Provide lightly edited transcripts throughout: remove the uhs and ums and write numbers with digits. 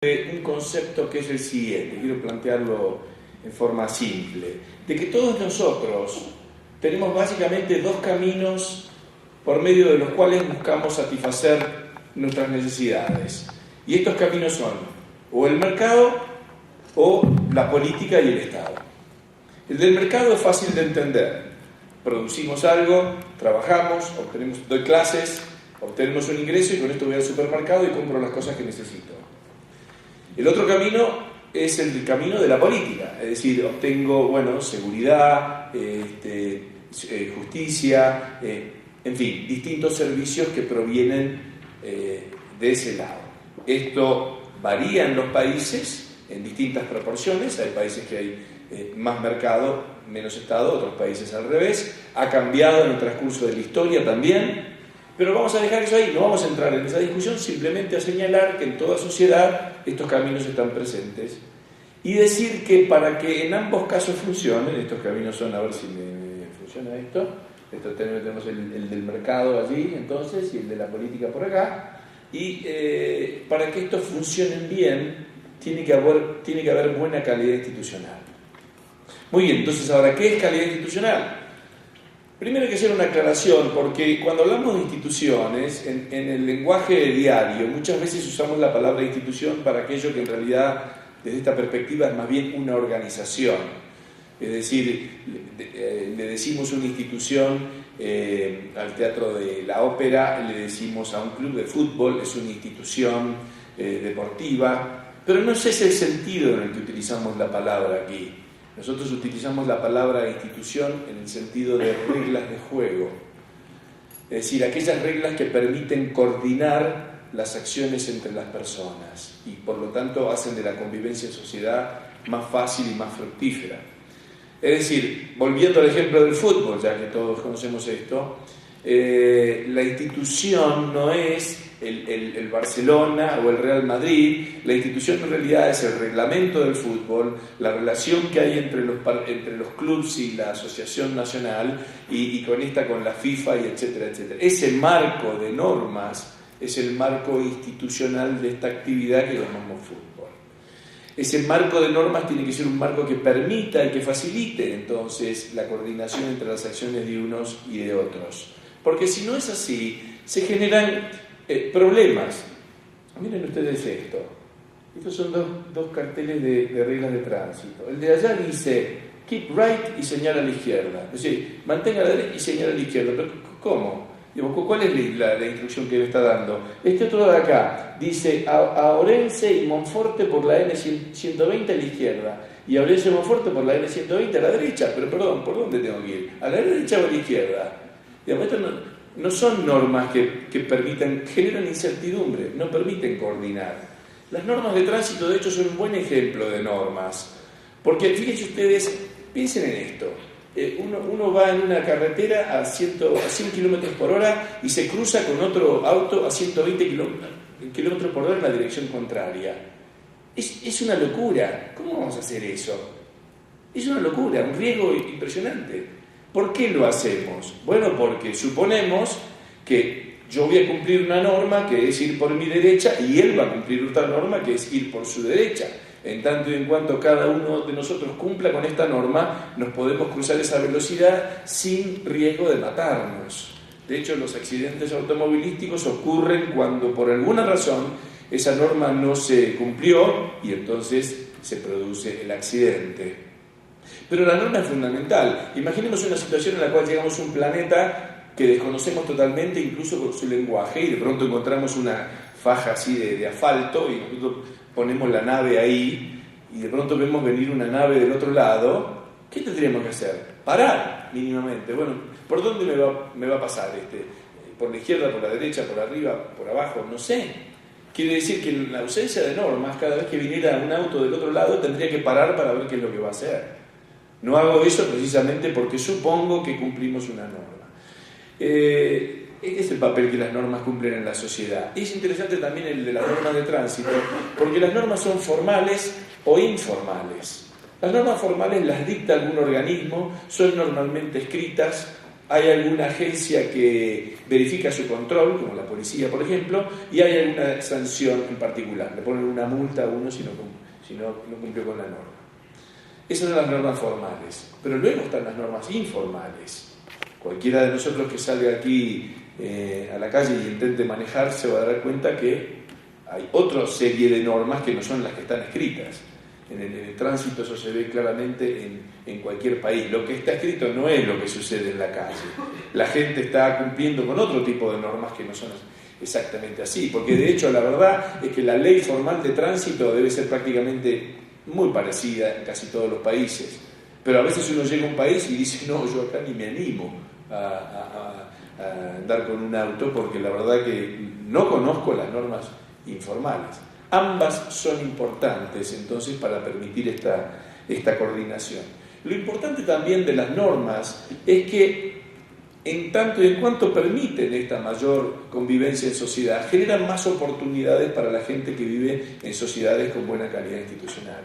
Un concepto que es el siguiente, quiero plantearlo en forma simple, de que todos nosotros tenemos básicamente dos caminos por medio de los cuales buscamos satisfacer nuestras necesidades. Y estos caminos son o el mercado o la política y el Estado. El del mercado es fácil de entender. Producimos algo, trabajamos, doy clases, obtenemos un ingreso y con esto voy al supermercado y compro las cosas que necesito. El otro camino es el camino de la política, es decir, obtengo, seguridad, justicia, en fin, distintos servicios que provienen de ese lado. Esto varía en los países en distintas proporciones, hay países que hay más mercado, menos Estado, otros países al revés, ha cambiado en el transcurso de la historia también. Pero vamos a dejar eso ahí, no vamos a entrar en esa discusión, simplemente a señalar que en toda sociedad estos caminos están presentes y decir que para que en ambos casos funcionen, estos caminos son, a ver si me funciona esto tenemos el del mercado allí entonces y el de la política por acá, y para que estos funcionen bien tiene que haber buena calidad institucional. Muy bien, entonces ahora, ¿qué es calidad institucional? Primero hay que hacer una aclaración, porque cuando hablamos de instituciones, en el lenguaje diario, muchas veces usamos la palabra institución para aquello que en realidad, desde esta perspectiva, es más bien una organización. Es decir, le decimos una institución al teatro de la ópera, le decimos a un club de fútbol, es una institución deportiva, pero no es ese el sentido en el que utilizamos la palabra aquí. Nosotros utilizamos la palabra institución en el sentido de reglas de juego, es decir, aquellas reglas que permiten coordinar las acciones entre las personas y por lo tanto hacen de la convivencia en sociedad más fácil y más fructífera. Es decir, volviendo al ejemplo del fútbol, ya que todos conocemos esto, la institución no es el Barcelona o el Real Madrid, la institución en realidad es el reglamento del fútbol, la relación que hay entre los clubes y la asociación nacional y con la FIFA y etcétera, etcétera. Ese marco de normas es el marco institucional de esta actividad que llamamos fútbol. Ese marco de normas tiene que ser un marco que permita y que facilite entonces la coordinación entre las acciones de unos y de otros. Porque si no es así, se generan problemas. Miren ustedes esto. Estos son dos carteles de reglas de tránsito. El de allá dice keep right y señala a la izquierda. Es decir, mantenga a la derecha y señala a la izquierda. ¿Pero cómo? ¿Cuál es la instrucción que le está dando? Este otro de acá dice a Orense y Monforte por la N120 a la izquierda y a Orense y Monforte por la N120 a la derecha. Pero perdón, ¿por dónde tengo que ir? ¿A la derecha o a la izquierda? Esto no son normas que generan incertidumbre, no permiten coordinar. Las normas de tránsito, de hecho, son un buen ejemplo de normas, porque fíjense ustedes, piensen en esto. Uno va en una carretera a 100 km por hora y se cruza con otro auto a 120 km por hora en la dirección contraria. Es una locura. ¿Cómo vamos a hacer eso? Es una locura, un riesgo impresionante. ¿Por qué lo hacemos? Bueno, porque suponemos que yo voy a cumplir una norma que es ir por mi derecha y él va a cumplir otra norma que es ir por su derecha. En tanto y en cuanto cada uno de nosotros cumpla con esta norma, nos podemos cruzar esa velocidad sin riesgo de matarnos. De hecho, los accidentes automovilísticos ocurren cuando por alguna razón esa norma no se cumplió y entonces se produce el accidente. Pero la norma es fundamental. Imaginemos una situación en la cual llegamos a un planeta que desconocemos totalmente, incluso por su lenguaje, y de pronto encontramos una faja así de asfalto y nosotros ponemos la nave ahí y de pronto vemos venir una nave del otro lado. ¿Qué tendríamos que hacer? Parar mínimamente. Bueno, ¿por dónde me va a pasar? ¿Por la izquierda, por la derecha, por arriba, por abajo? No sé. Quiere decir que en la ausencia de normas, cada vez que viniera un auto del otro lado tendría que parar para ver qué es lo que va a hacer. No hago eso precisamente porque supongo que cumplimos una norma. Este es el papel que las normas cumplen en la sociedad. Y es interesante también el de las normas de tránsito, porque las normas son formales o informales. Las normas formales las dicta algún organismo, son normalmente escritas, hay alguna agencia que verifica su control, como la policía, por ejemplo, y hay alguna sanción en particular. Le ponen una multa a uno si no cumplió con la norma. Esas son las normas formales. Pero luego están las normas informales. Cualquiera de nosotros que salga aquí a la calle y intente manejar se va a dar cuenta que hay otra serie de normas que no son las que están escritas. En el tránsito eso se ve claramente en cualquier país. Lo que está escrito no es lo que sucede en la calle. La gente está cumpliendo con otro tipo de normas que no son exactamente así. Porque de hecho la verdad es que la ley formal de tránsito debe ser prácticamente muy parecida en casi todos los países. Pero a veces uno llega a un país y dice, no, yo acá ni me animo a andar con un auto porque la verdad que no conozco las normas informales. Ambas son importantes entonces para permitir esta coordinación. Lo importante también de las normas es que en tanto y en cuanto permiten esta mayor convivencia en sociedad, generan más oportunidades para la gente que vive en sociedades con buena calidad institucional.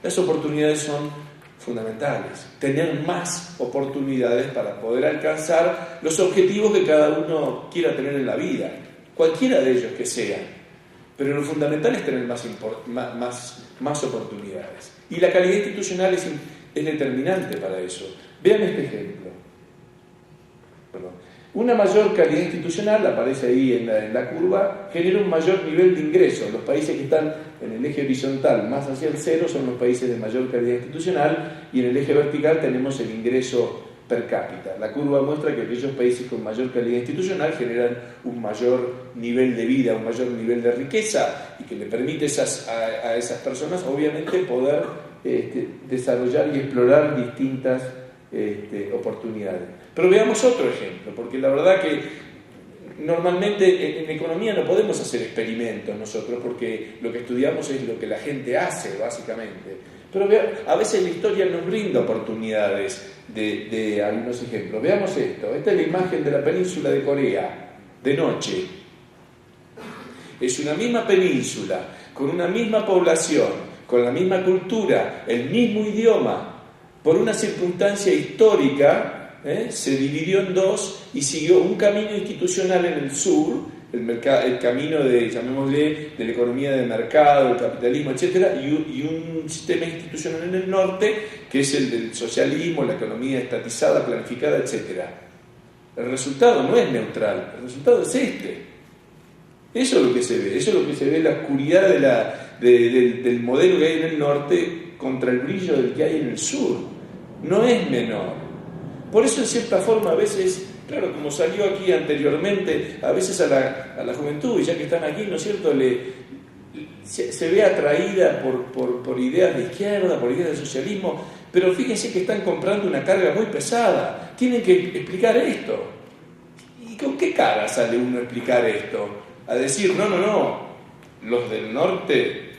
Las oportunidades son fundamentales, tener más oportunidades para poder alcanzar los objetivos que cada uno quiera tener en la vida, cualquiera de ellos que sean, pero lo fundamental es tener más oportunidades. Y la calidad institucional es determinante para eso. Vean este ejemplo. Una mayor calidad institucional, aparece ahí en la curva, genera un mayor nivel de ingresos. Los países que están en el eje horizontal más hacia el cero son los países de mayor calidad institucional, y en el eje vertical tenemos el ingreso per cápita. La curva muestra que aquellos países con mayor calidad institucional generan un mayor nivel de vida, un mayor nivel de riqueza, y que le permite a esas personas obviamente poder desarrollar y explorar distintas oportunidades. Pero veamos otro ejemplo, porque la verdad que normalmente en economía no podemos hacer experimentos nosotros, porque lo que estudiamos es lo que la gente hace, básicamente. Pero a veces la historia nos brinda oportunidades de algunos ejemplos. Veamos esto. Esta es la imagen de la península de Corea, de noche. Es una misma península, con una misma población, con la misma cultura, el mismo idioma. Por una circunstancia histórica, se dividió en dos y siguió un camino institucional en el sur, el camino llamémosle, de la economía de mercado, el capitalismo, etc., y un sistema institucional en el norte, que es el del socialismo, la economía estatizada, planificada, etc. El resultado no es neutral, el resultado es este. Eso es lo que se ve, eso es lo que se ve, la oscuridad del modelo que hay en el norte contra el brillo del que hay en el sur. No es menor. Por eso, en cierta forma, a veces, claro, como salió aquí anteriormente, a veces a la juventud, y ya que están aquí, ¿no es cierto?, se ve atraída por ideas de izquierda, por ideas de socialismo, pero fíjense que están comprando una carga muy pesada. Tienen que explicar esto. ¿Y con qué cara sale uno a explicar esto? A decir, no, los del norte,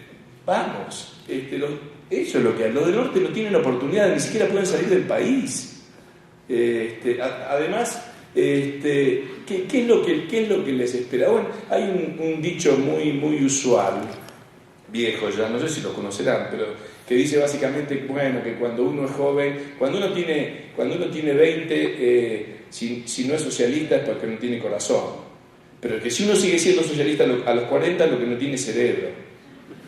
vamos, eso es lo que hay. Los del norte no tienen oportunidad, ni siquiera pueden salir del país. Además, ¿qué es lo que les espera? Bueno, hay un dicho muy usual, viejo ya, no sé si lo conocerán, pero que dice básicamente, bueno, que cuando uno es joven, cuando uno tiene 20, si no es socialista es porque no tiene corazón, pero que si uno sigue siendo socialista a los 40 es lo que no tiene cerebro.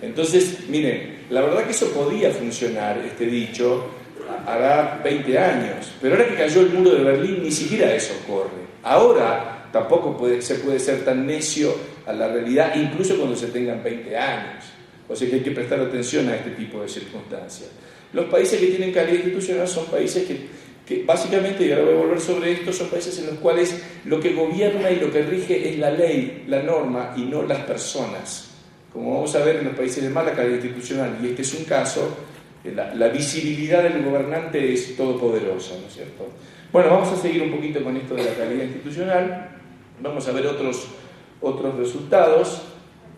Entonces, miren, la verdad que eso podía funcionar, este dicho, hará 20 años, pero ahora que cayó el muro de Berlín ni siquiera eso ocurre. Ahora tampoco se puede ser tan necio a la realidad, incluso cuando se tengan 20 años. O sea que hay que prestar atención a este tipo de circunstancias. Los países que tienen calidad institucional son países que básicamente, y ahora voy a volver sobre esto, son países en los cuales lo que gobierna y lo que rige es la ley, la norma, y no las personas. Como vamos a ver en los países de mala calidad institucional, y este es un caso, la visibilidad del gobernante es todopoderosa, ¿no es cierto? Bueno, vamos a seguir un poquito con esto de la calidad institucional, vamos a ver otros resultados.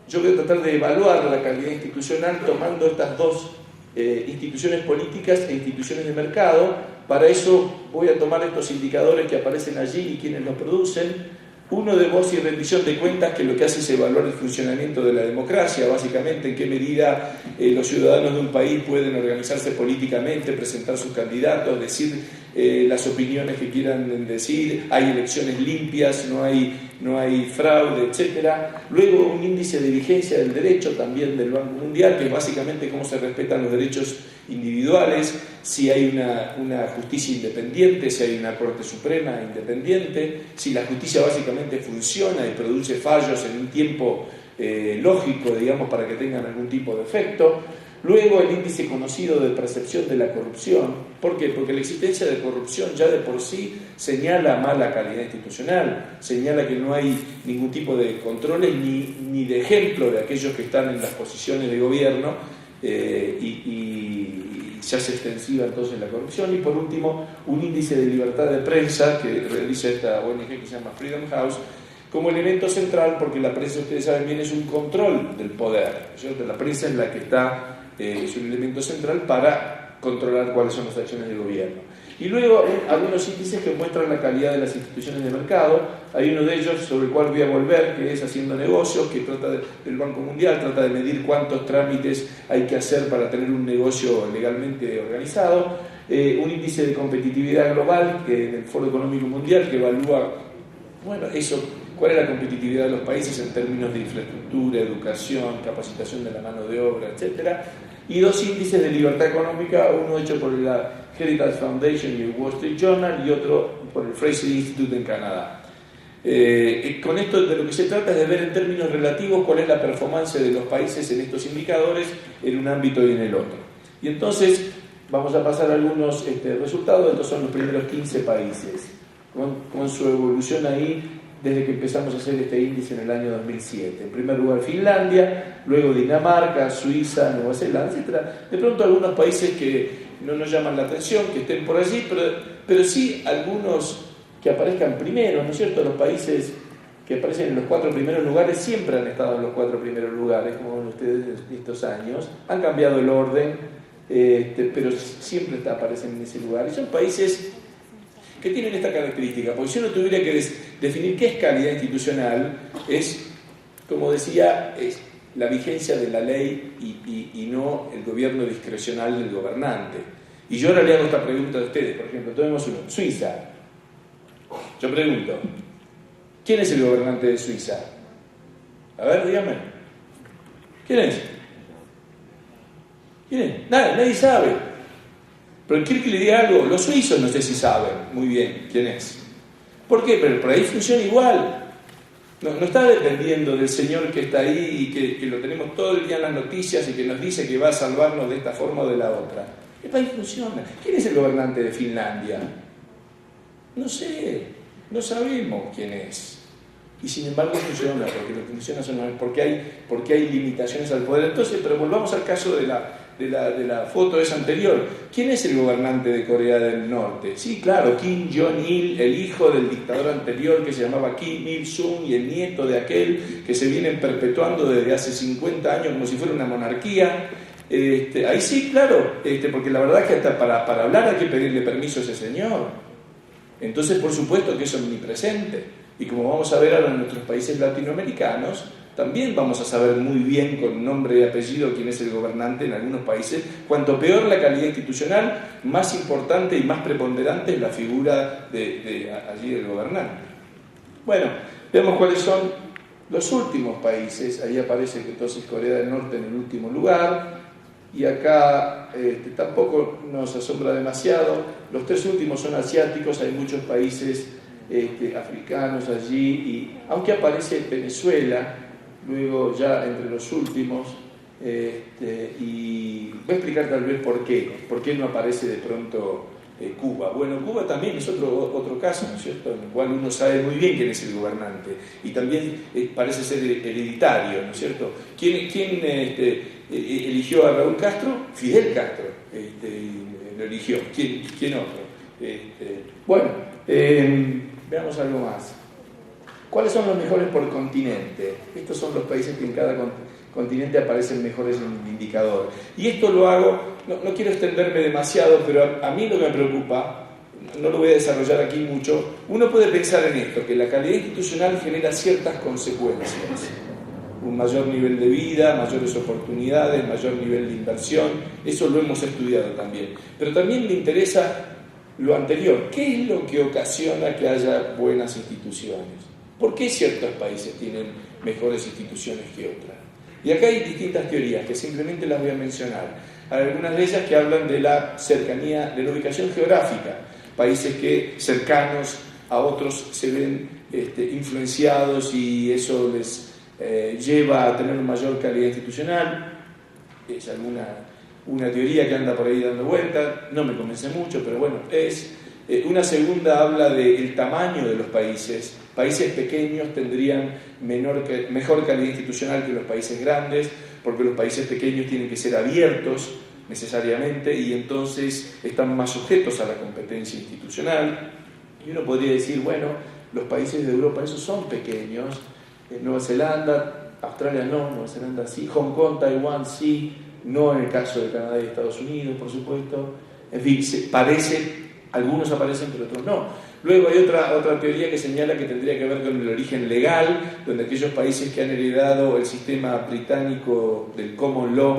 Yo voy a tratar de evaluar la calidad institucional tomando estas dos instituciones políticas e instituciones de mercado. Para eso voy a tomar estos indicadores que aparecen allí y quienes los producen. Uno de voz y rendición de cuentas, que lo que hace es evaluar el funcionamiento de la democracia, básicamente en qué medida los ciudadanos de un país pueden organizarse políticamente, presentar sus candidatos, decir las opiniones que quieran decir, hay elecciones limpias, no hay fraude, etc. Luego un índice de vigencia del derecho también del Banco Mundial, que es básicamente cómo se respetan los derechos individuales, si hay una justicia independiente, si hay una Corte Suprema independiente, si la justicia básicamente funciona y produce fallos en un tiempo lógico, digamos, para que tengan algún tipo de efecto. Luego el índice conocido de percepción de la corrupción. ¿Por qué? Porque la existencia de corrupción ya de por sí señala mala calidad institucional, señala que no hay ningún tipo de controles ni de ejemplo de aquellos que están en las posiciones de gobierno, y se hace extensiva entonces la corrupción. Y por último, un índice de libertad de prensa que realiza esta ONG que se llama Freedom House, como elemento central, porque la prensa, ustedes saben bien, es un control del poder, ¿cierto? La prensa es la que es un elemento central para controlar cuáles son las acciones del gobierno. Y luego algunos índices que muestran la calidad de las instituciones de mercado. Hay uno de ellos sobre el cual voy a volver, que es Haciendo Negocios, que trata del Banco Mundial, trata de medir cuántos trámites hay que hacer para tener un negocio legalmente organizado. Un índice de competitividad global, que del Foro Económico Mundial, que evalúa, bueno, cuál es la competitividad de los países en términos de infraestructura, educación, capacitación de la mano de obra, etc. Y dos índices de libertad económica, uno hecho por la Heritage Foundation y el Wall Street Journal, y otro por el Fraser Institute en Canadá. Con esto de lo que se trata es de ver en términos relativos cuál es la performance de los países en estos indicadores en un ámbito y en el otro. Y entonces vamos a pasar a algunos resultados. Estos son los primeros 15 países, con su evolución ahí desde que empezamos a hacer este índice en el año 2007. En primer lugar Finlandia, luego Dinamarca, Suiza, Nueva Zelanda, etc. De pronto algunos países que no nos llaman la atención, que estén por allí, pero sí algunos que aparezcan primero, ¿no es cierto? Los países que aparecen en los 4 primeros lugares siempre han estado en los 4 primeros lugares, como ven ustedes estos años. Han cambiado el orden, pero siempre aparecen en ese lugar. Y son países que tienen esta característica, porque si uno tuviera que definir qué es calidad institucional, es, como decía, es la vigencia de la ley y no el gobierno discrecional del gobernante. Y yo ahora le hago esta pregunta a ustedes, por ejemplo, tomemos uno, Suiza. Yo pregunto, ¿quién es el gobernante de Suiza? A ver, dígame. ¿Quién es? ¿Quién es? Nadie sabe. Pero quiero que le diga algo, los suizos no sé si saben muy bien quién es. ¿Por qué? Pero por ahí funciona igual. No está dependiendo del señor que está ahí y que lo tenemos todo el día en las noticias y que nos dice que va a salvarnos de esta forma o de la otra. El país funciona. ¿Quién es el gobernante de Finlandia? No sé, no sabemos quién es. Y sin embargo funciona, porque lo que funciona son porque hay limitaciones al poder. Entonces, pero volvamos al caso de la foto esa anterior. ¿Quién es el gobernante de Corea del Norte? Sí, claro, Kim Jong-il, el hijo del dictador anterior que se llamaba Kim Il-sung y el nieto de aquel que se vienen perpetuando desde hace 50 años como si fuera una monarquía. Ahí sí, claro, porque la verdad es que hasta para hablar hay que pedirle permiso a ese señor. Entonces, por supuesto que es omnipresente. Y como vamos a ver ahora en nuestros países latinoamericanos, también vamos a saber muy bien con nombre y apellido quién es el gobernante en algunos países. Cuanto peor la calidad institucional, más importante y más preponderante es la figura de allí del gobernante. Bueno, veamos cuáles son los últimos países. Ahí aparece que entonces Corea del Norte en el último lugar. Y acá tampoco nos asombra demasiado. Los 3 últimos son asiáticos, hay muchos países africanos allí, y aunque aparece Venezuela luego ya entre los últimos, y voy a explicar tal vez por qué no aparece de pronto Cuba. Bueno, Cuba también es otro caso, ¿no es cierto?, en el cual uno sabe muy bien quién es el gobernante y también parece ser hereditario, ¿no es cierto? ¿Quién eligió a Raúl Castro? Fidel Castro lo eligió. ¿Quién otro? Bueno, veamos algo más. ¿Cuáles son los mejores por continente? Estos son los países que en cada continente aparecen mejores en el indicador. Y esto lo hago, no quiero extenderme demasiado, pero a mí lo que me preocupa, no lo voy a desarrollar aquí mucho, uno puede pensar en esto, que la calidad institucional genera ciertas consecuencias. Un mayor nivel de vida, mayores oportunidades, mayor nivel de inversión, eso lo hemos estudiado también. Pero también me interesa lo anterior. ¿Qué es lo que ocasiona que haya buenas instituciones? ¿Por qué ciertos países tienen mejores instituciones que otras? Y acá hay distintas teorías que simplemente las voy a mencionar. Hay algunas de ellas que hablan de la cercanía, de la ubicación geográfica. Países que cercanos a otros se ven influenciados y eso les lleva a tener una mayor calidad institucional. Es una teoría que anda por ahí dando vuelta, no me convence mucho, pero bueno, es. Una segunda habla del tamaño de los países. Países pequeños tendrían mejor calidad institucional que los países grandes, porque los países pequeños tienen que ser abiertos necesariamente y entonces están más sujetos a la competencia institucional. Y uno podría decir, bueno, los países de Europa esos son pequeños, Nueva Zelanda, Australia no, Nueva Zelanda sí, Hong Kong, Taiwán sí, no en el caso de Canadá y Estados Unidos, por supuesto. En fin, algunos aparecen pero otros no. Luego hay otra teoría que señala que tendría que ver con el origen legal, donde aquellos países que han heredado el sistema británico del common law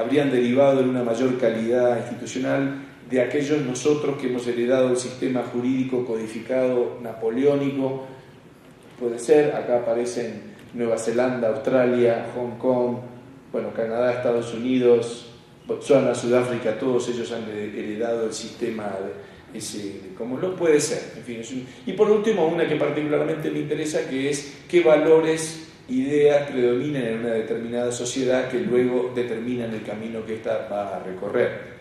habrían derivado en una mayor calidad institucional de aquellos nosotros que hemos heredado el sistema jurídico codificado napoleónico. Puede ser, acá aparecen Nueva Zelanda, Australia, Hong Kong, bueno, Canadá, Estados Unidos, Botsuana, Sudáfrica, todos ellos han heredado el sistema como lo puede ser. En fin, y por último, una que particularmente me interesa, que es qué valores, ideas predominan en una determinada sociedad que luego determinan el camino que ésta va a recorrer.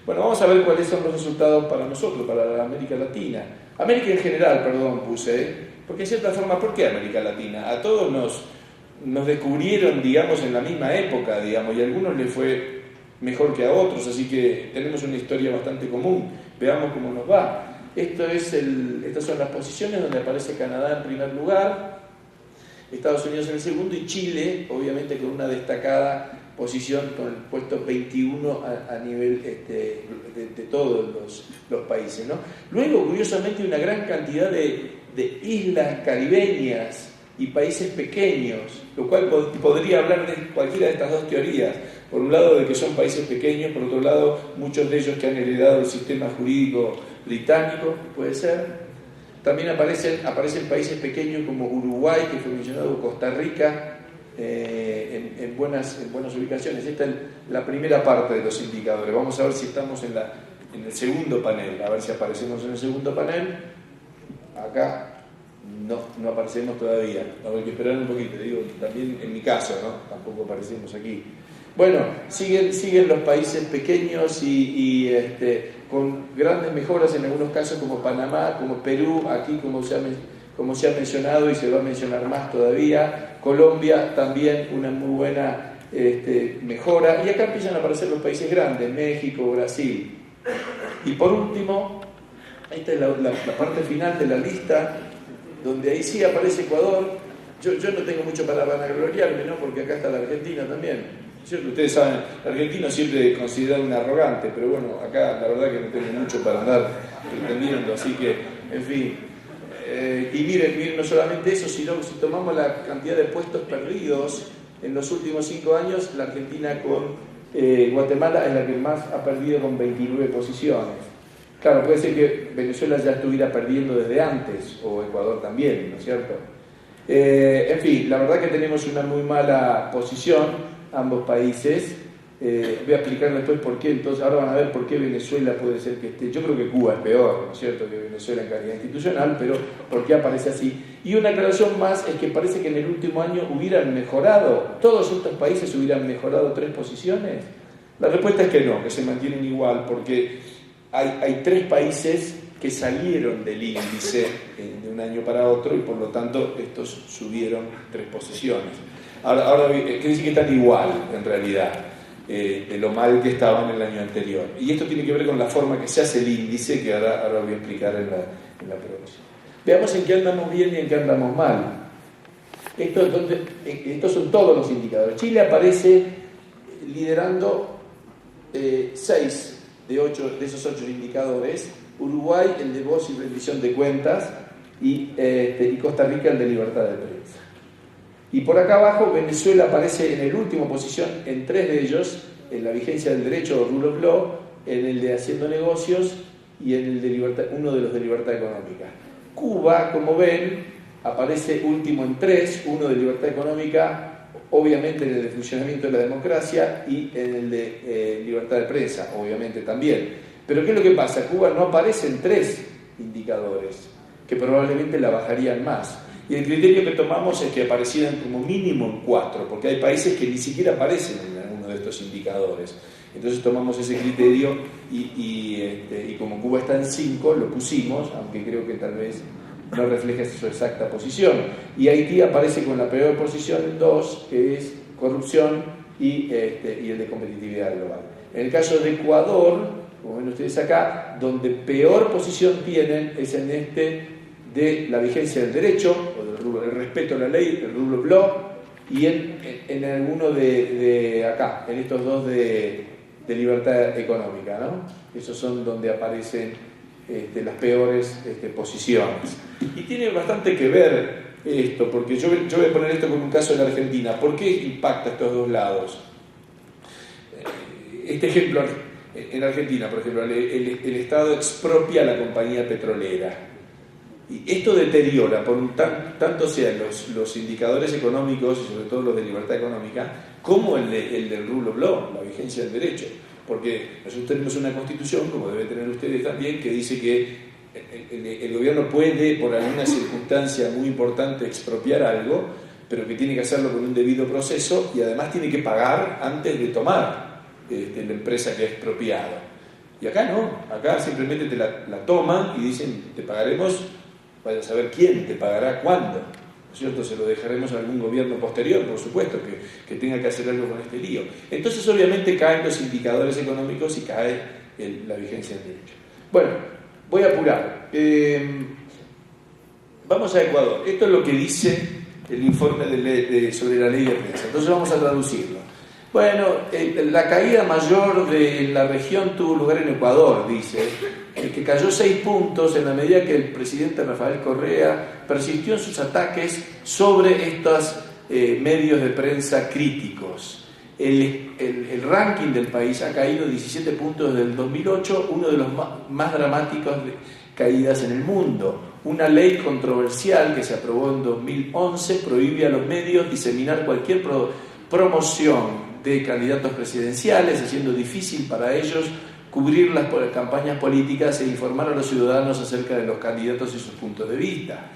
Bueno, vamos a ver cuáles son los resultados para nosotros, para la América Latina. América en general, puse, porque en cierta forma, ¿por qué América Latina? A todos nos descubrieron, digamos, en la misma época, digamos, y a algunos les fue mejor que a otros, así que tenemos una historia bastante común. Veamos cómo nos va. Estas son las posiciones donde aparece Canadá en primer lugar, Estados Unidos en el segundo y Chile, obviamente con una destacada posición con el puesto 21 a nivel de todos los países, ¿no? Luego, curiosamente, una gran cantidad de islas caribeñas y países pequeños, lo cual podría hablar de cualquiera de estas dos teorías. Por un lado, de que son países pequeños, por otro lado, muchos de ellos que han heredado el sistema jurídico británico, puede ser. También aparecen países pequeños como Uruguay, que fue mencionado, Costa Rica, en buenas ubicaciones. Esta es la primera parte de los indicadores. Vamos a ver si estamos en el segundo panel, a ver si aparecemos en el segundo panel. Acá no aparecemos todavía, hay que esperar un poquito, digo, también en mi caso, ¿no? Tampoco aparecemos aquí. Bueno, siguen los países pequeños y con grandes mejoras en algunos casos, como Panamá, como Perú, aquí como se ha mencionado y se va a mencionar más todavía, Colombia también una muy buena mejora, y acá empiezan a aparecer los países grandes, México, Brasil. Y por último, esta es la parte final de la lista, donde ahí sí aparece Ecuador. Yo no tengo mucho para vanagloriarme, ¿no? Porque acá está la Argentina también. ¿Cierto? Ustedes saben, el argentino siempre considerado un arrogante, pero bueno, acá la verdad que no tengo mucho para andar pretendiendo, así que, en fin. Y miren, no solamente eso, sino que si tomamos la cantidad de puestos perdidos en los últimos 5 años, la Argentina con Guatemala es la que más ha perdido, con 29 posiciones. Claro, puede ser que Venezuela ya estuviera perdiendo desde antes, o Ecuador también, ¿no es cierto? En fin, la verdad que tenemos una muy mala posición, ambos países. Voy a explicar después por qué. Entonces, ahora van a ver por qué Venezuela puede ser que esté. Yo creo que Cuba es peor, ¿no es cierto?, que Venezuela en calidad institucional, pero ¿por qué aparece así? Y una aclaración más es que parece que en el último año hubieran mejorado, todos estos países hubieran mejorado 3 posiciones. La respuesta es que no, que se mantienen igual, porque hay 3 países que salieron del índice de un año para otro y por lo tanto estos subieron 3 posiciones. Ahora quiere decir que están igual en realidad de lo mal que estaban el año anterior. Y esto tiene que ver con la forma que se hace el índice, que ahora voy a explicar en la próxima. Veamos en qué andamos bien y en qué andamos mal. Estos son todos los indicadores. Chile aparece liderando 6 de esos 8 indicadores. Uruguay el de voz y rendición de cuentas y Costa Rica el de libertad de prensa. Y por acá abajo Venezuela aparece en la última posición en 3 de ellos, en la vigencia del derecho o rule of law, en el de haciendo negocios y en el de libertad, uno de los de libertad económica. Cuba, como ven, aparece último en 3, uno de libertad económica, obviamente en el de funcionamiento de la democracia y en el de libertad de prensa, obviamente también. Pero ¿qué es lo que pasa? Cuba no aparece en 3 indicadores, que probablemente la bajarían más. Y el criterio que tomamos es que aparecieran como mínimo en 4, porque hay países que ni siquiera aparecen en alguno de estos indicadores. Entonces tomamos ese criterio y como Cuba está en 5, lo pusimos, aunque creo que tal vez no refleja su exacta posición. Y Haití aparece con la peor posición en 2, que es corrupción y el de competitividad global. En el caso de Ecuador, como ven ustedes acá, donde peor posición tienen es en de la vigencia del derecho, o el respeto a la ley, el rule of law, y en alguno de acá, en estos 2 de libertad económica, ¿no? Esos son donde aparecen las peores posiciones. Y tiene bastante que ver esto, porque yo voy a poner esto como un caso en Argentina. ¿Por qué impacta estos 2 lados? Este ejemplo, en Argentina, por ejemplo, el Estado expropia a la compañía petrolera. Y esto deteriora, tanto sean los indicadores económicos y sobre todo los de libertad económica, como el del rule of law, la vigencia del derecho. Porque nosotros tenemos una constitución, como deben tener ustedes también, que dice que el gobierno puede, por alguna circunstancia muy importante, expropiar algo, pero que tiene que hacerlo con un debido proceso y además tiene que pagar antes de tomar la empresa que ha expropiado. Y acá no, acá simplemente te la toman y dicen, te pagaremos. Vaya a saber quién te pagará cuándo, ¿no es cierto? Se lo dejaremos a algún gobierno posterior, por supuesto, que tenga que hacer algo con este lío. Entonces, obviamente, caen los indicadores económicos y cae la vigencia del derecho. Bueno, voy a apurar. Vamos a Ecuador. Esto es lo que dice el informe sobre la ley de prensa. Entonces vamos a traducirlo. Bueno, la caída mayor de la región tuvo lugar en Ecuador, dice, que cayó 6 puntos en la medida que el presidente Rafael Correa persistió en sus ataques sobre estos medios de prensa críticos. El ranking del país ha caído 17 puntos desde el 2008, uno de los más dramáticos caídas en el mundo. Una ley controversial que se aprobó en 2011 prohíbe a los medios diseminar cualquier promoción de candidatos presidenciales, haciendo difícil para ellos cubrir las campañas políticas e informar a los ciudadanos acerca de los candidatos y sus puntos de vista.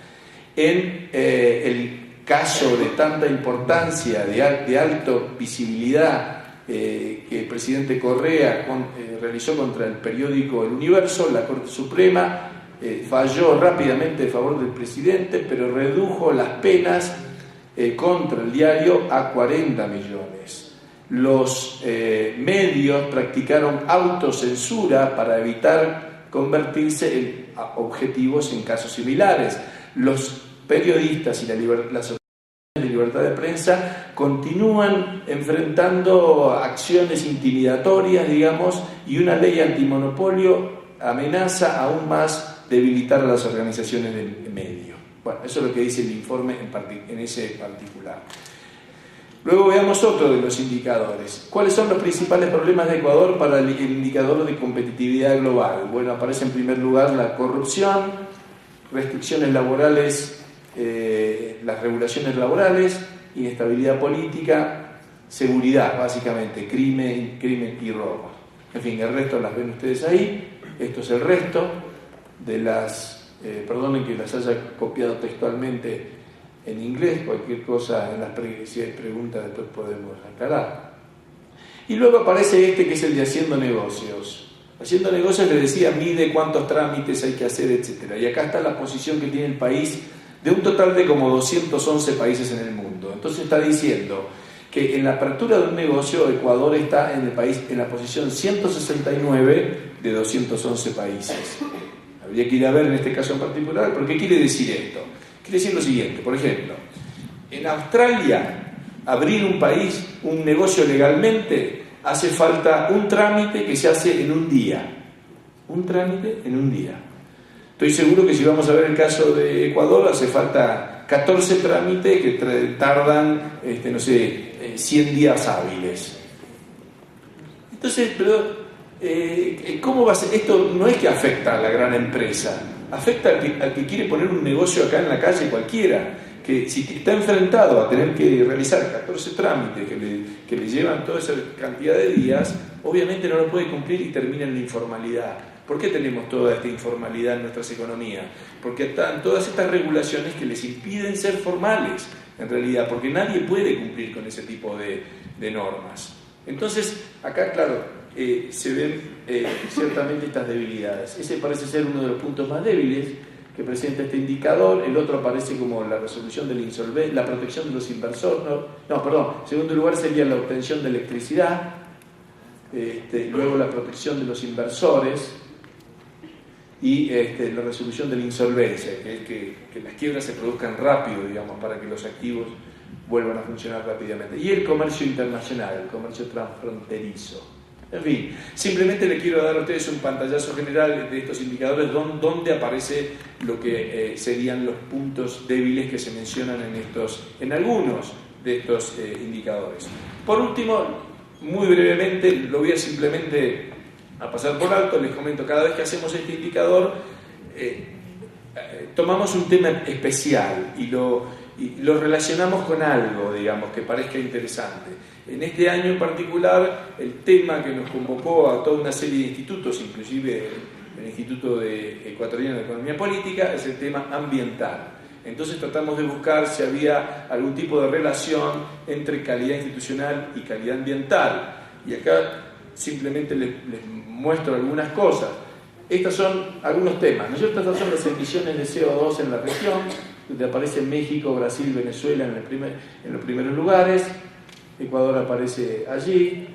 En el caso de tanta importancia, de alta visibilidad que el presidente Correa realizó contra el periódico El Universo, la Corte Suprema falló rápidamente a favor del presidente, pero redujo las penas contra el diario a 40 millones. Los medios practicaron autocensura para evitar convertirse en objetivos en casos similares. Los periodistas y las organizaciones de libertad de prensa continúan enfrentando acciones intimidatorias, digamos, y una ley antimonopolio amenaza aún más debilitar a las organizaciones del medio. Bueno, eso es lo que dice el informe en ese particular. Luego veamos otro de los indicadores. ¿Cuáles son los principales problemas de Ecuador para el indicador de competitividad global? Bueno, aparece en primer lugar la corrupción, restricciones laborales, las regulaciones laborales, inestabilidad política, seguridad, básicamente, crimen y robo. En fin, el resto las ven ustedes ahí. Esto es el resto de las... perdonen que las haya copiado textualmente en inglés, cualquier cosa, si hay preguntas después podemos aclarar. Y luego aparece que es el de haciendo negocios. Haciendo negocios, le decía, mide cuántos trámites hay que hacer, etc. Y acá está la posición que tiene el país de un total de como 211 países en el mundo. Entonces está diciendo que en la apertura de un negocio, Ecuador está en la posición 169 de 211 países. Habría que ir a ver en este caso en particular, pero ¿qué quiere decir esto? Quiere decir lo siguiente, por ejemplo, en Australia, abrir un negocio legalmente, hace falta un trámite que se hace en un día. Un trámite en un día. Estoy seguro que si vamos a ver el caso de Ecuador, hace falta 14 trámites que tardan, 100 días hábiles. Entonces, pero ¿Cómo va a ser? Esto no es que afecta a la gran empresa, afecta al que quiere poner un negocio acá en la calle cualquiera, que si está enfrentado a tener que realizar 14 trámites que le llevan toda esa cantidad de días, obviamente no lo puede cumplir y termina en la informalidad. ¿Por qué tenemos toda esta informalidad en nuestras economías? Porque están todas estas regulaciones que les impiden ser formales, en realidad, porque nadie puede cumplir con ese tipo de normas. Entonces, acá, claro, se ven ciertamente estas debilidades. Ese parece ser uno de los puntos más débiles que presenta este indicador. El otro aparece como la resolución de la insolvencia, la protección de los inversores. En segundo lugar sería la obtención de electricidad, luego la protección de los inversores y la resolución de la insolvencia, que las quiebras se produzcan rápido, digamos, para que los activos vuelvan a funcionar rápidamente. Y el comercio internacional, el comercio transfronterizo. En fin, simplemente le quiero dar a ustedes un pantallazo general de estos indicadores donde aparece lo que serían los puntos débiles que se mencionan en algunos de estos indicadores. Por último, muy brevemente, lo voy a simplemente a pasar por alto, les comento, cada vez que hacemos este indicador, tomamos un tema especial y lo relacionamos con algo, digamos, que parezca interesante. En este año en particular, el tema que nos convocó a toda una serie de institutos, inclusive el Instituto Ecuatoriano de Economía Política, es el tema ambiental. Entonces tratamos de buscar si había algún tipo de relación entre calidad institucional y calidad ambiental. Y acá simplemente les muestro algunas cosas. Estos son algunos temas, ¿no es cierto? Estas son las emisiones de CO2 en la región, donde aparecen México, Brasil, Venezuela en los primeros lugares. Ecuador aparece allí,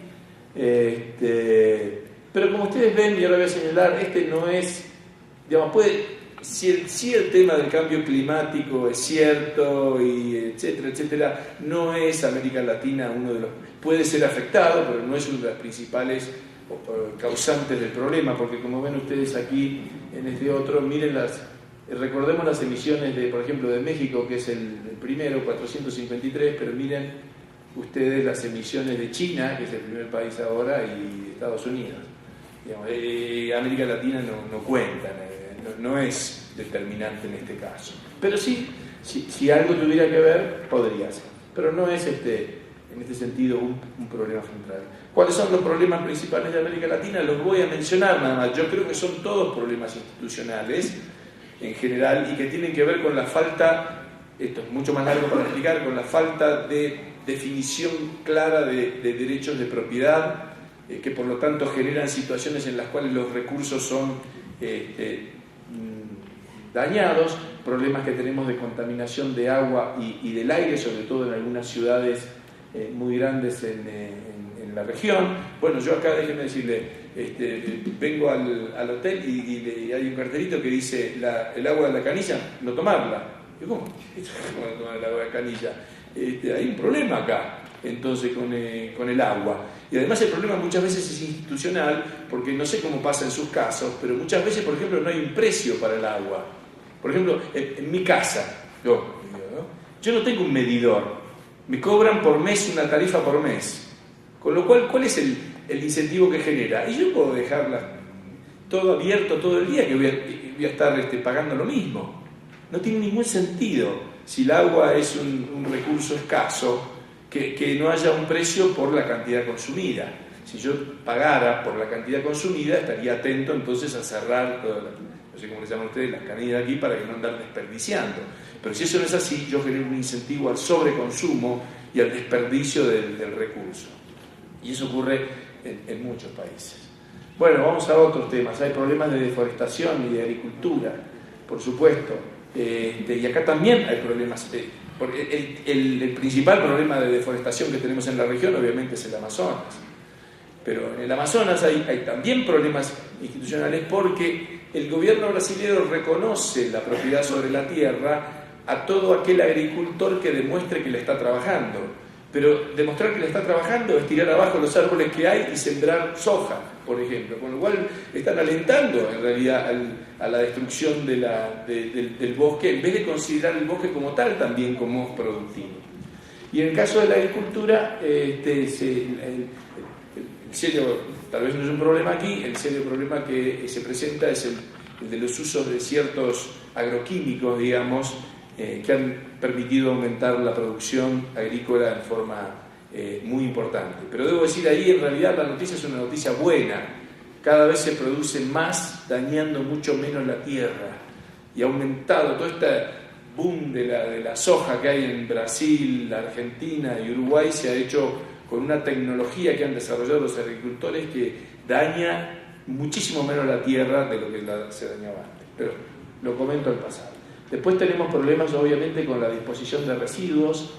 pero como ustedes ven, y ahora voy a señalar, no es, digamos, si el tema del cambio climático es cierto, y etcétera, etcétera, no es América Latina uno de los, puede ser afectado, pero no es uno de los principales causantes del problema, porque como ven ustedes aquí en este otro, miren recordemos las emisiones por ejemplo, de México, que es el primero, 453, pero miren ustedes las emisiones de China, que es el primer país ahora, y de Estados Unidos. Digamos, América Latina no cuenta, no es determinante en este caso. Pero sí, si algo tuviera que ver, podría ser. Pero no es en este sentido un problema central. ¿Cuáles son los problemas principales de América Latina? Los voy a mencionar nada más. Yo creo que son todos problemas institucionales en general y que tienen que ver con la falta, esto es mucho más largo para explicar, con la falta de definición clara de derechos de propiedad, que por lo tanto generan situaciones en las cuales los recursos son dañados, problemas que tenemos de contaminación de agua y del aire, sobre todo en algunas ciudades muy grandes en la región. Bueno, yo acá, déjenme decirle, vengo al hotel y hay un cartelito que dice el agua de la canilla, no tomarla. Y ¿cómo? ¿Cómo no tomar el agua de la canilla? Hay un problema acá, entonces, con el agua. Y además el problema muchas veces es institucional, porque no sé cómo pasa en sus casos, pero muchas veces, por ejemplo, no hay un precio para el agua. Por ejemplo, en mi casa, yo no tengo un medidor, me cobran por mes una tarifa por mes. Con lo cual, ¿cuál es el incentivo que genera? Y yo puedo dejarla todo abierto todo el día, que voy a estar pagando lo mismo. No tiene ningún sentido, si el agua es un recurso escaso, que no haya un precio por la cantidad consumida. Si yo pagara por la cantidad consumida, estaría atento entonces a cerrar no sé cómo le llaman ustedes, las canillas de aquí, para que no andar desperdiciando. Pero si eso no es así, yo genero un incentivo al sobreconsumo y al desperdicio del recurso. Y eso ocurre en muchos países. Bueno, vamos a otros temas. Hay problemas de deforestación y de agricultura, por supuesto. Y acá también hay problemas. Porque el principal problema de deforestación que tenemos en la región, obviamente, es el Amazonas. Pero en el Amazonas hay también problemas institucionales, porque el gobierno brasileño reconoce la propiedad sobre la tierra a todo aquel agricultor que demuestre que le está trabajando. Pero demostrar que le está trabajando es tirar abajo los árboles que hay y sembrar soja, por ejemplo. Con lo cual están alentando en realidad a la destrucción del bosque, en vez de considerar el bosque como tal también como productivo. Y en el caso de la agricultura, tal vez no es un problema aquí, el serio problema que se presenta es el de los usos de ciertos agroquímicos, digamos, que han permitido aumentar la producción agrícola en forma muy importante. Pero debo decir, ahí en realidad la noticia es una noticia buena. Cada vez se produce más, dañando mucho menos la tierra. Y ha aumentado todo este boom de la soja que hay en Brasil, la Argentina y Uruguay, se ha hecho con una tecnología que han desarrollado los agricultores que daña muchísimo menos la tierra de lo que se dañaba antes. Pero lo comento al pasar. Después tenemos problemas obviamente con la disposición de residuos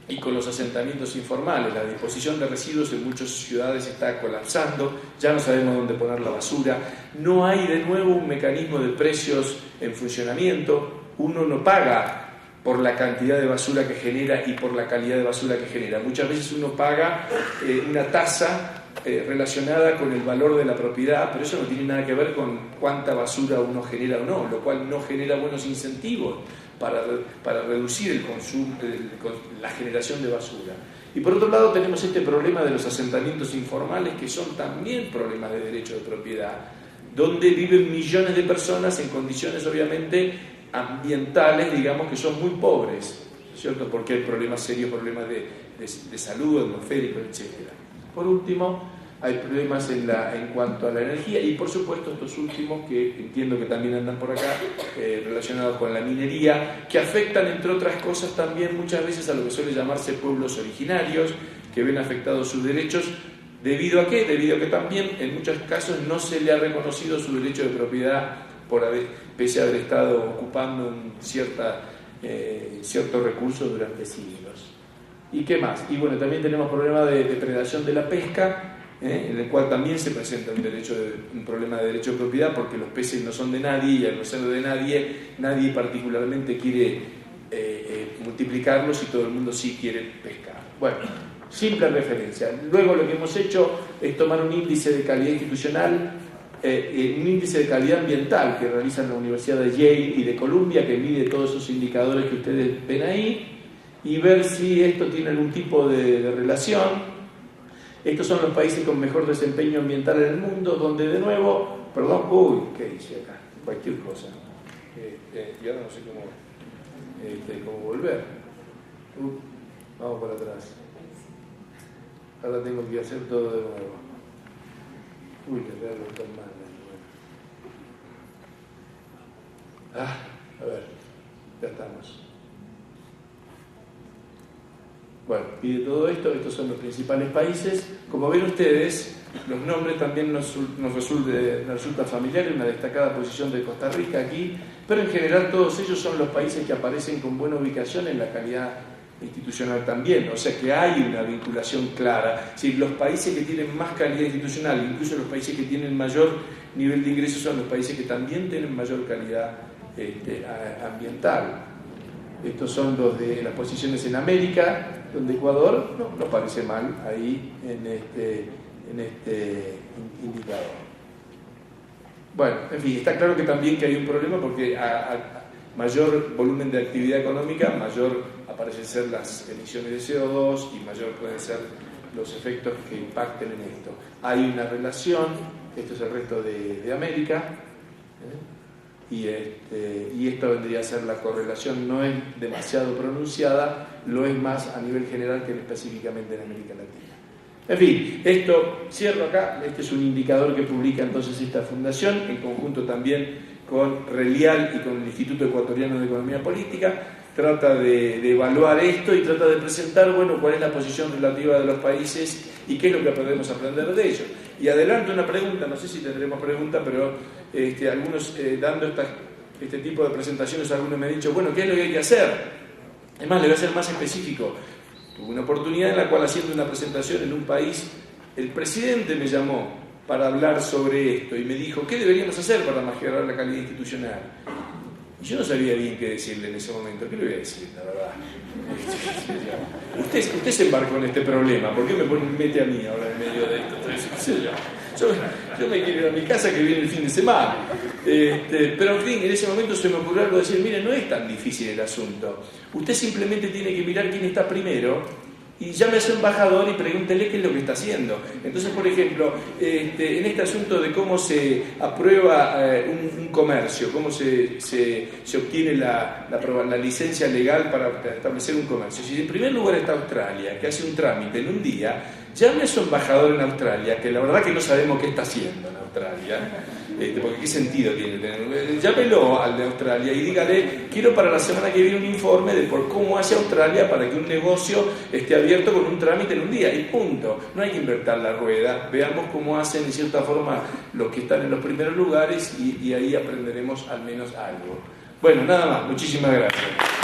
y con los asentamientos informales. La disposición de residuos en muchas ciudades está colapsando, ya no sabemos dónde poner la basura, no hay de nuevo un mecanismo de precios en funcionamiento, uno no paga por la cantidad de basura que genera y por la calidad de basura que genera. Muchas veces uno paga una tasa relacionada con el valor de la propiedad, pero eso no tiene nada que ver con cuánta basura uno genera o no, lo cual no genera buenos incentivos para reducir el consumo, la generación de basura. Y por otro lado tenemos este problema de los asentamientos informales, que son también problemas de derecho de propiedad, donde viven millones de personas en condiciones obviamente ambientales, digamos, que son muy pobres, ¿cierto? Porque hay problemas serios, problemas de salud, atmosférico, etc. Por último, hay problemas en cuanto a la energía y, por supuesto, estos últimos, que entiendo que también andan por acá, relacionados con la minería, que afectan, entre otras cosas, también muchas veces a lo que suele llamarse pueblos originarios, que ven afectados sus derechos. ¿Debido a qué? Debido a que también, en muchos casos, no se le ha reconocido su derecho de propiedad pese a haber estado ocupando ciertos recursos durante siglos. ¿Y qué más? Y bueno, también tenemos problemas de depredación de la pesca, en el cual también se presenta un problema de derecho de propiedad, porque los peces no son de nadie y al no ser de nadie particularmente quiere multiplicarlos y todo el mundo sí quiere pescar. Bueno, simple referencia. Luego lo que hemos hecho es tomar un índice de calidad institucional, un índice de calidad ambiental que realizan la Universidad de Yale y de Columbia, que mide todos esos indicadores que ustedes ven ahí, y ver si esto tiene algún tipo de relación. Estos son los países con mejor desempeño ambiental en el mundo, donde de nuevo, ¿qué dice acá? Cualquier cosa. Y ahora no sé cómo volver. Vamos para atrás. Ahora tengo que hacer todo de nuevo. Que real tan mal. A ver, ya estamos. Bueno, y de todo esto, estos son los principales países. Como ven ustedes, los nombres también nos resulta familiar, una destacada posición de Costa Rica aquí, pero en general todos ellos son los países que aparecen con buena ubicación en la calidad institucional también, o sea que hay una vinculación clara. Si los países que tienen más calidad institucional, incluso los países que tienen mayor nivel de ingresos, son los países que también tienen mayor calidad ambiental. Estos son los de las posiciones en América, donde Ecuador no parece mal ahí en este indicador. Bueno, en fin, está claro que también que hay un problema porque a mayor volumen de actividad económica, mayor aparecen ser las emisiones de CO2 y mayor pueden ser los efectos que impacten en esto. Hay una relación, esto es el resto de América, y esto vendría a ser la correlación, no es demasiado pronunciada, lo es más a nivel general que específicamente en América Latina. En fin, esto cierro acá. Este es un indicador que publica entonces esta fundación, en conjunto también con RELIAL y con el Instituto Ecuatoriano de Economía Política. Trata de evaluar esto y trata de presentar, bueno, cuál es la posición relativa de los países y qué es lo que podemos aprender de ellos. Y adelanto una pregunta, no sé si tendremos pregunta, pero algunos dando este tipo de presentaciones, algunos me han dicho, bueno, ¿qué es lo que hay que hacer? Es más, le voy a ser más específico. Tuve una oportunidad en la cual, haciendo una presentación en un país, el presidente me llamó para hablar sobre esto y me dijo, ¿qué deberíamos hacer para mejorar la calidad institucional? Y yo no sabía bien qué decirle en ese momento. ¿Qué le voy a decir, la verdad? Usted se embarcó en este problema, ¿por qué me mete a mí ahora en medio de esto? Entonces, yo me quiero ir a mi casa que viene el fin de semana. Pero en fin, en ese momento se me ocurrió algo de decir, mire, no es tan difícil el asunto. Usted simplemente tiene que mirar quién está primero y llame a su embajador y pregúntele qué es lo que está haciendo. Entonces, por ejemplo, en este asunto de cómo se aprueba un comercio, cómo se obtiene la licencia legal para establecer un comercio. Si en primer lugar está Australia, que hace un trámite en un día, llame a su embajador en Australia, que la verdad que no sabemos qué está haciendo en Australia, porque qué sentido tiene tener. Llámelo al de Australia y dígale, quiero para la semana que viene un informe de por cómo hace Australia para que un negocio esté abierto con un trámite en un día, y punto. No hay que inventar la rueda, veamos cómo hacen en cierta forma los que están en los primeros lugares y ahí aprenderemos al menos algo. Bueno, nada más, muchísimas gracias.